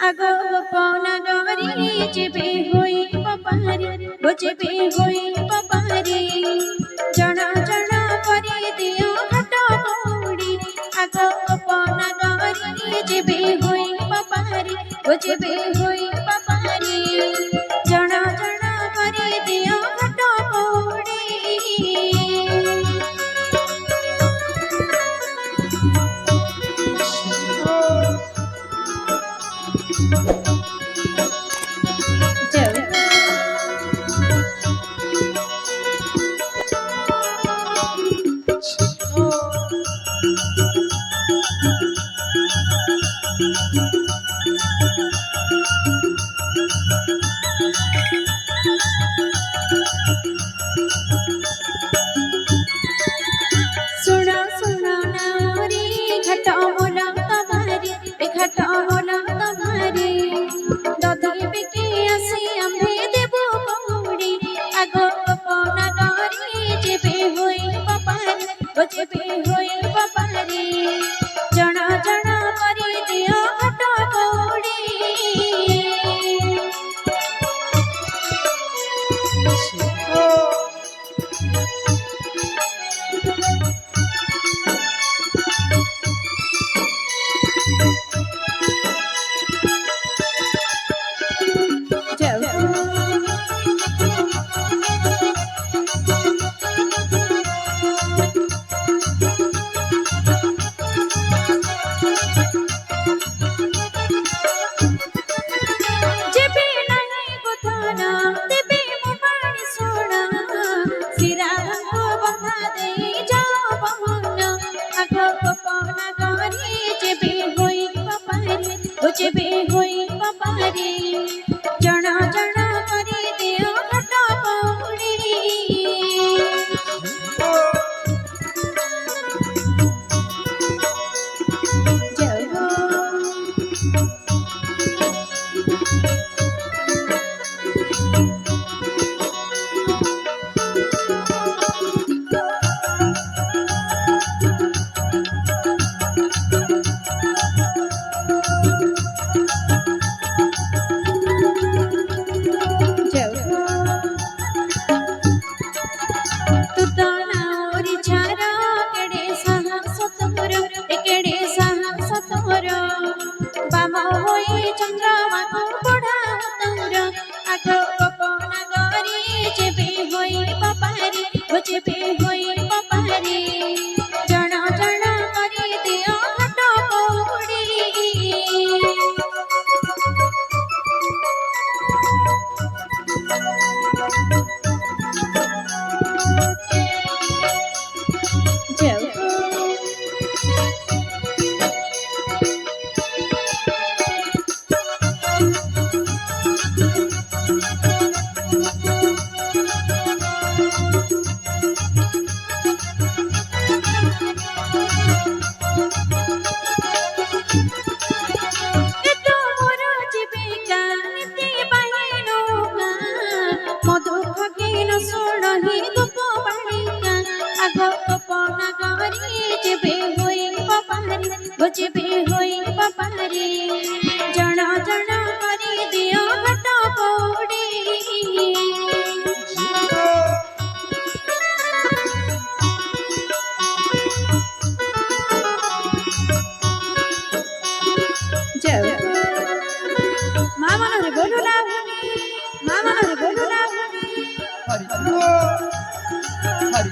আগো পনা গরি যেবে হইব পারি বুঝবে হইব পারি জনা জনা করে দিও ঘট কৌড়ি আগো পনা গরি যেবে হইব পারি বুঝবে হইব পারি জনা জনা করে দিও ঘট কৌড়ি सुना सुना नारी घटा मोला तुम्हारी घटा मोला तुम्हारी दधी बिके आसी आम्हे देबो कौड़ी आगो पना गरी जेबे होई पापारी जेबे होई पापारी जना जना करी दियो घटा कौड़ी बुझबे होई पारी जना जना करी दियो घट कौड़ी बामा होई चंद्रमा को पढ़ा तोर आगो पना गरी जेबे होई पापारी जेबे होई पापारी जना जना करी दियो घट कौड़ी बुझबे होई पापारी जना जना करी दियो घट कौड़ी मामा रे बोलू ना मामा रे बोलू ना हरि हरि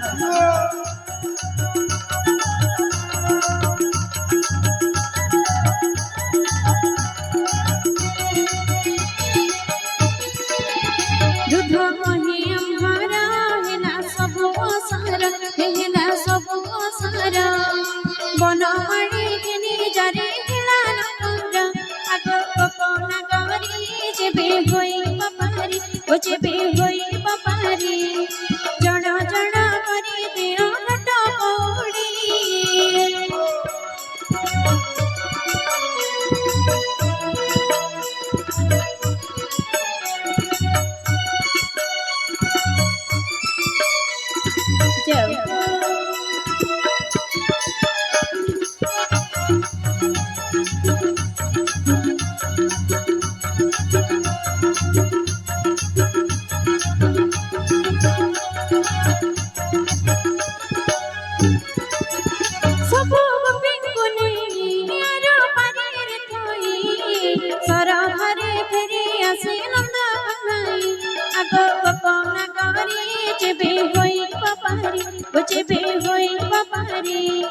पपारी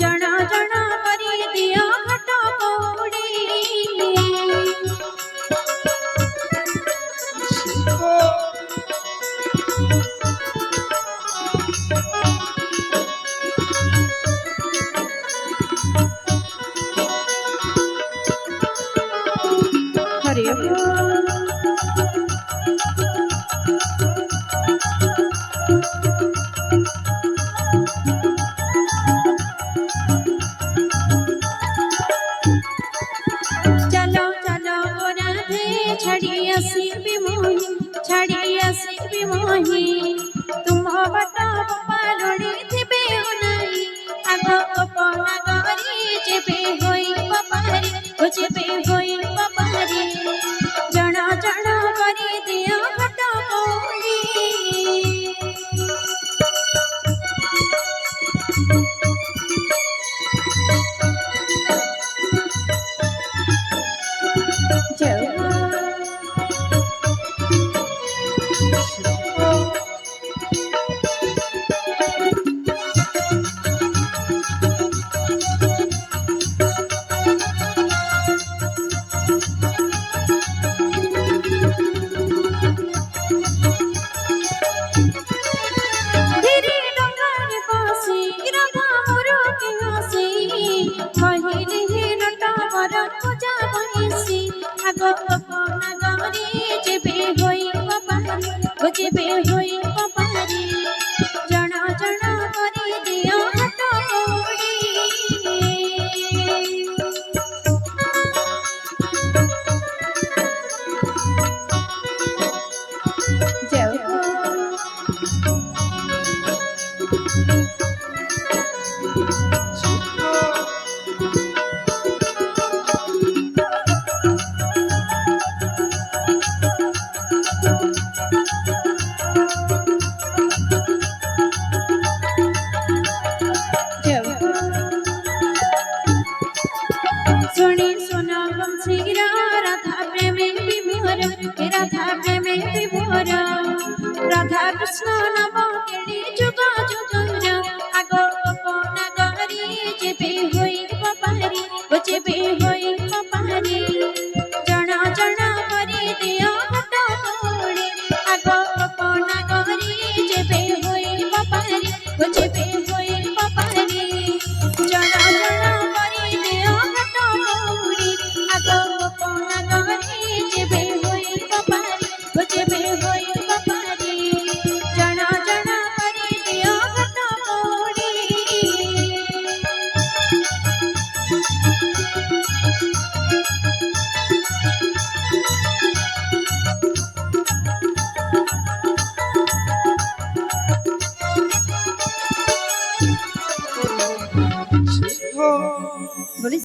जण जण करी दियो घट पौड़ी हरि बोल चलो चलो ओ राधे छड़ी असी भी मोही तुम बट पालुड़ी थिबे नाही आग अपना गरी जेबे होई पपारी ओ जेबे होई पपारी जण जण करी दियो घट पौड़ी जेबे होई पपारी जण जण करी दियो घट पौड़ी सुनी सुना बंसीरा राधा प्रेमे विभोर राधा प्रेमे विभोर राधा कृष्ण नाम केड़ी जुग जुगर आगो अपना गरी जेबे